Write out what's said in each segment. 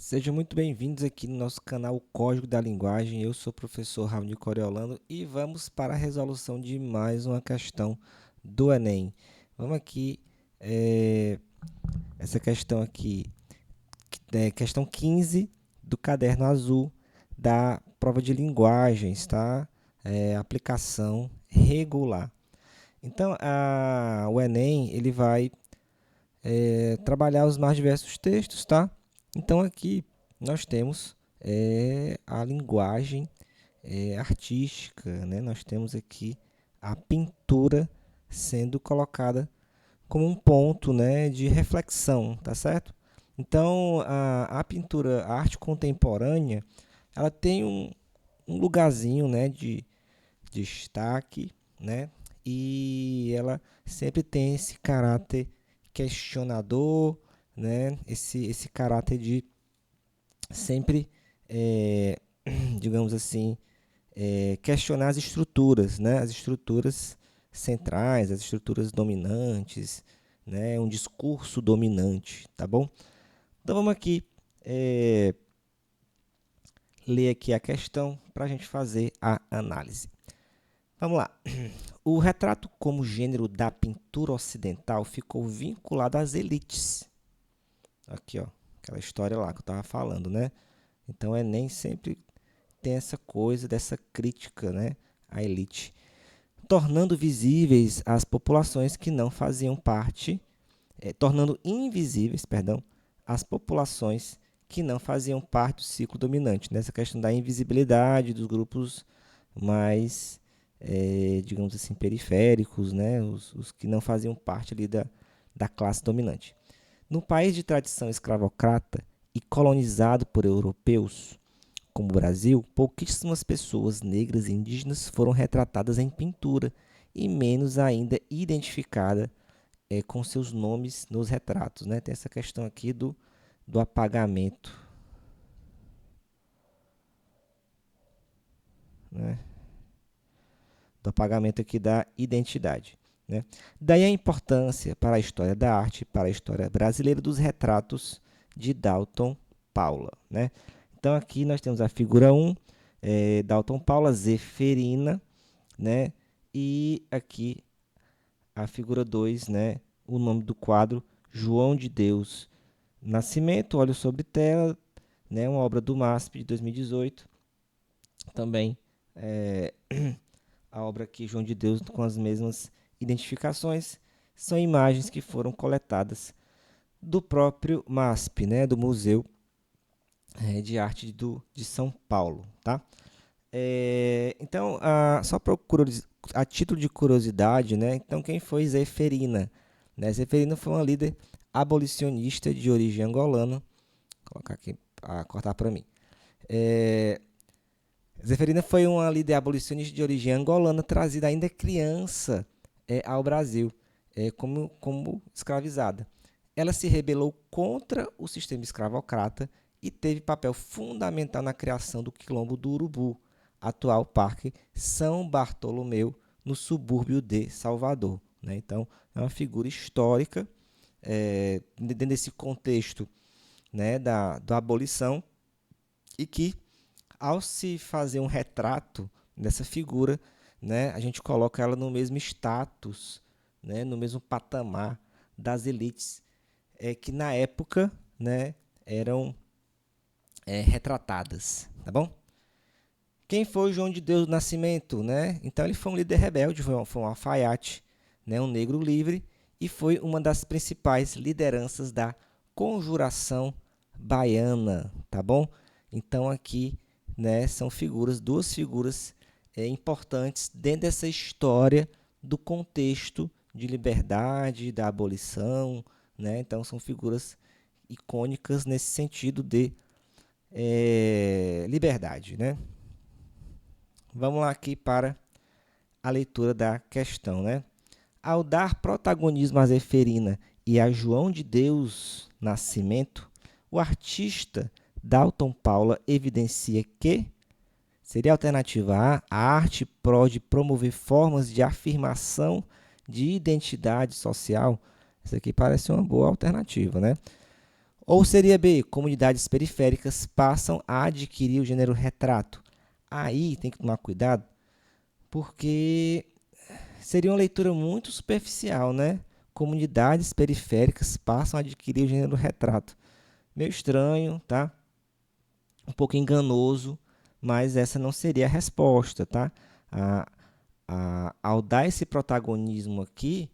Sejam muito bem-vindos aqui no nosso canal Código da Linguagem. Eu sou o professor Raoni Coriolano e vamos para a resolução de mais uma questão do Enem. Vamos aqui, essa questão aqui, questão 15 do caderno azul da prova de linguagens, tá? Aplicação regular. Então, o Enem, ele vai trabalhar os mais diversos textos, tá? Então aqui nós temos a linguagem artística, né? Nós temos aqui a pintura sendo colocada como um ponto, né, de reflexão, tá certo? Então a pintura, a arte contemporânea, ela tem um lugarzinho, né, de destaque, né? E ela sempre tem esse caráter questionador, né? Esse caráter de sempre, é, digamos assim, questionar as estruturas, né? As estruturas centrais, as estruturas dominantes, né? Um discurso dominante, tá bom? Então vamos aqui ler aqui a questão para a gente fazer a análise. Vamos lá. O retrato como gênero da pintura ocidental ficou vinculado às elites. Aqui, ó, aquela história lá que eu estava falando, né? Então, o Enem sempre tem essa coisa dessa crítica, né, à elite, tornando visíveis as populações que não faziam parte, tornando invisíveis, perdão, as populações que não faziam parte do ciclo dominante. Nessa questão da invisibilidade dos grupos mais, digamos assim, periféricos, né, os que não faziam parte ali da classe dominante. No país de tradição escravocrata e colonizado por europeus, como o Brasil, pouquíssimas pessoas negras e indígenas foram retratadas em pintura e menos ainda identificadas com seus nomes nos retratos, né? Tem essa questão aqui do apagamento, né? Do apagamento aqui da identidade, né? Daí a importância para a história da arte, para a história brasileira dos retratos de Dalton Paula, né? Então aqui nós temos a figura 1, Dalton Paula, Zeferina, né? E aqui a figura 2, né? O nome do quadro, João de Deus Nascimento, Olho sobre Tela, né? Uma obra do MASP de 2018. Também a obra aqui, João de Deus, com as mesmas identificações, são imagens que foram coletadas do próprio MASP, né? Do Museu de Arte de São Paulo, tá? Então, só a título de curiosidade, né? Então, quem foi Zeferina? Né? Zeferina foi uma líder abolicionista de origem angolana. Vou colocar aqui para cortar para mim. Zeferina foi uma líder abolicionista de origem angolana, trazida ainda criança ao Brasil como escravizada. Ela se rebelou contra o sistema escravocrata e teve papel fundamental na criação do Quilombo do Urubu, atual Parque São Bartolomeu, no subúrbio de Salvador, né? Então, é uma figura histórica dentro desse contexto, né, da abolição, e que, ao se fazer um retrato dessa figura, né, a gente coloca ela no mesmo status, né, no mesmo patamar das elites que na época, né, eram retratadas, tá bom? Quem foi o João de Deus do Nascimento, né? Então ele foi um líder rebelde, foi um alfaiate, né, um negro livre, e foi uma das principais lideranças da Conjuração Baiana, tá bom? Então aqui, né, são duas figuras importantes dentro dessa história do contexto de liberdade, da abolição, né? Então são figuras icônicas nesse sentido de liberdade, né? Vamos lá aqui para a leitura da questão, né? Ao dar protagonismo a Zeferina e a João de Deus Nascimento, o artista Dalton Paula evidencia que seria a alternativa A arte pode promover formas de afirmação de identidade social. Isso aqui parece uma boa alternativa, né? Ou seria B, comunidades periféricas passam a adquirir o gênero retrato. Aí tem que tomar cuidado, porque seria uma leitura muito superficial, né? Comunidades periféricas passam a adquirir o gênero retrato. Meio estranho, tá? Um pouco enganoso, mas essa não seria a resposta, tá? A, ao dar esse protagonismo aqui,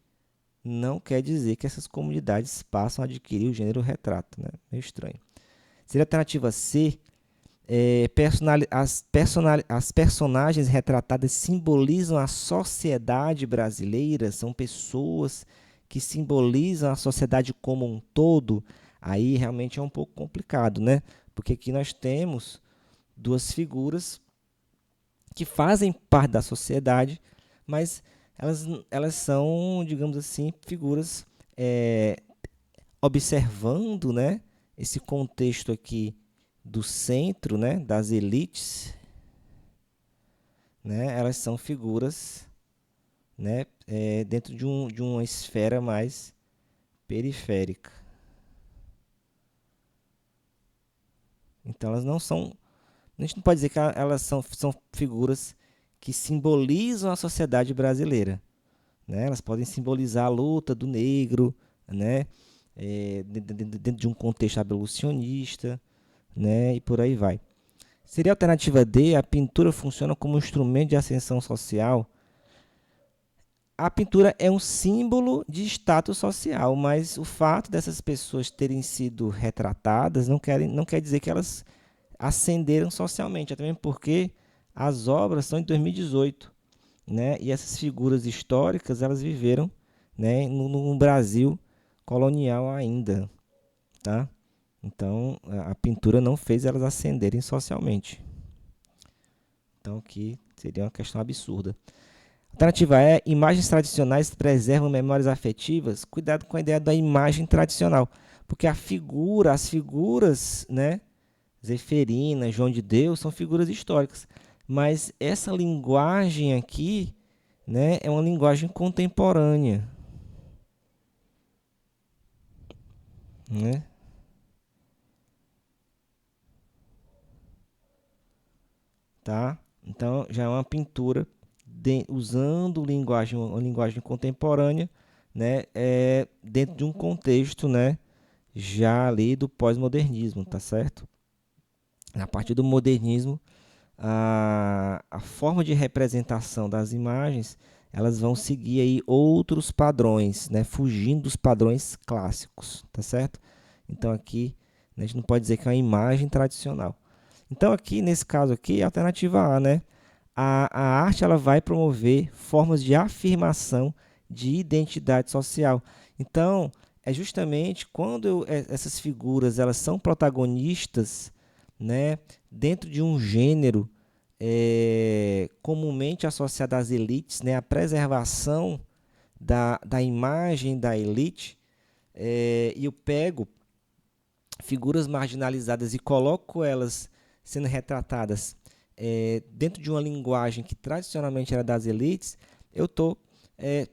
não quer dizer que essas comunidades passam a adquirir o gênero retrato, né? Meio estranho. Seria a alternativa C. As personagens retratadas simbolizam a sociedade brasileira, são pessoas que simbolizam a sociedade como um todo. Aí realmente é um pouco complicado, né? Porque aqui nós temos duas figuras que fazem parte da sociedade, mas elas são, digamos assim, figuras é, observando, né, esse contexto aqui do centro, né, das elites, né, elas são figuras, né, dentro de uma esfera mais periférica. Então elas não são, a gente não pode dizer que elas são figuras que simbolizam a sociedade brasileira, né? Elas podem simbolizar a luta do negro, né? Dentro de um contexto abolicionista, né? E por aí vai. Seria a alternativa D, a pintura funciona como um instrumento de ascensão social. A pintura é um símbolo de status social, mas o fato dessas pessoas terem sido retratadas não quer dizer que elas ascenderam socialmente, até mesmo porque as obras são de 2018, né? E essas figuras históricas elas viveram, né, no Brasil colonial ainda, tá? Então a pintura não fez elas ascenderem socialmente. Então aqui seria uma questão absurda. Alternativa E, imagens tradicionais preservam memórias afetivas. Cuidado com a ideia da imagem tradicional, porque as figuras, né, Zeferina, João de Deus, são figuras históricas. Mas essa linguagem aqui, né, é uma linguagem contemporânea, né? Tá? Então já é uma pintura usando uma linguagem contemporânea, né, dentro de um contexto, né, já ali do pós-modernismo, tá certo? A partir do modernismo, a forma de representação das imagens, elas vão seguir aí outros padrões, né, fugindo dos padrões clássicos, tá certo? Então aqui, né, a gente não pode dizer que é uma imagem tradicional. Então aqui, nesse caso aqui, a alternativa A, né? A arte ela vai promover formas de afirmação de identidade social. Então, é justamente quando essas figuras elas são protagonistas, né, dentro de um gênero comumente associado às elites, né, a preservação da imagem da elite, e eu pego figuras marginalizadas e coloco elas sendo retratadas dentro de uma linguagem que tradicionalmente era das elites, eu estou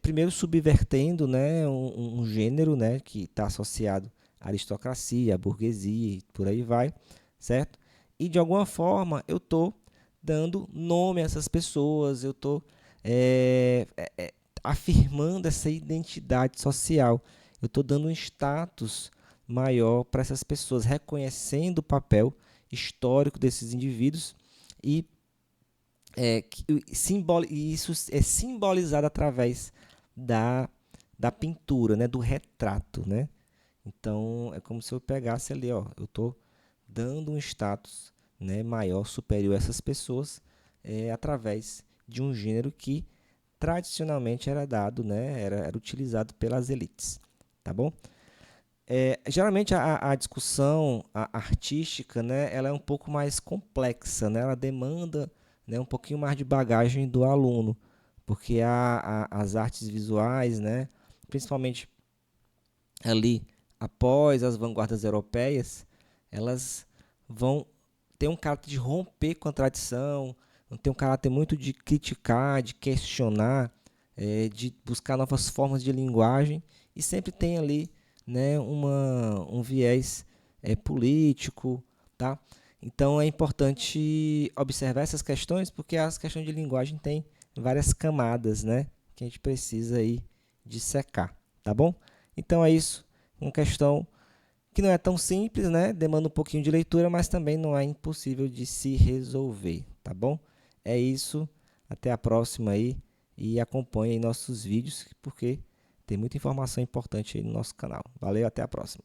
primeiro subvertendo, né, um gênero, né, que está associado à aristocracia, à burguesia e por aí vai, certo? E de alguma forma eu estou dando nome a essas pessoas, eu estou afirmando essa identidade social, eu estou dando um status maior para essas pessoas, reconhecendo o papel histórico desses indivíduos e isso é simbolizado através da pintura, né, do retrato, né? Então é como se eu pegasse ali, ó, eu estou dando um status, né, maior, superior a essas pessoas através de um gênero que tradicionalmente era dado, né, era utilizado pelas elites, tá bom? Geralmente a discussão artística, né, ela é um pouco mais complexa, né, ela demanda, né, um pouquinho mais de bagagem do aluno, porque as artes visuais, né, principalmente ali após as vanguardas europeias, elas vão ter um caráter de romper com a tradição, vão ter um caráter muito de criticar, de questionar, de buscar novas formas de linguagem, e sempre tem ali, né, um viés político, tá? Então é importante observar essas questões, porque as questões de linguagem têm várias camadas, né, que a gente precisa aí dissecar, tá bom? Então é isso, uma questão que não é tão simples, né? Demanda um pouquinho de leitura, mas também não é impossível de se resolver, tá bom? É isso, até a próxima aí e acompanhe aí nossos vídeos, porque tem muita informação importante aí no nosso canal. Valeu, até a próxima.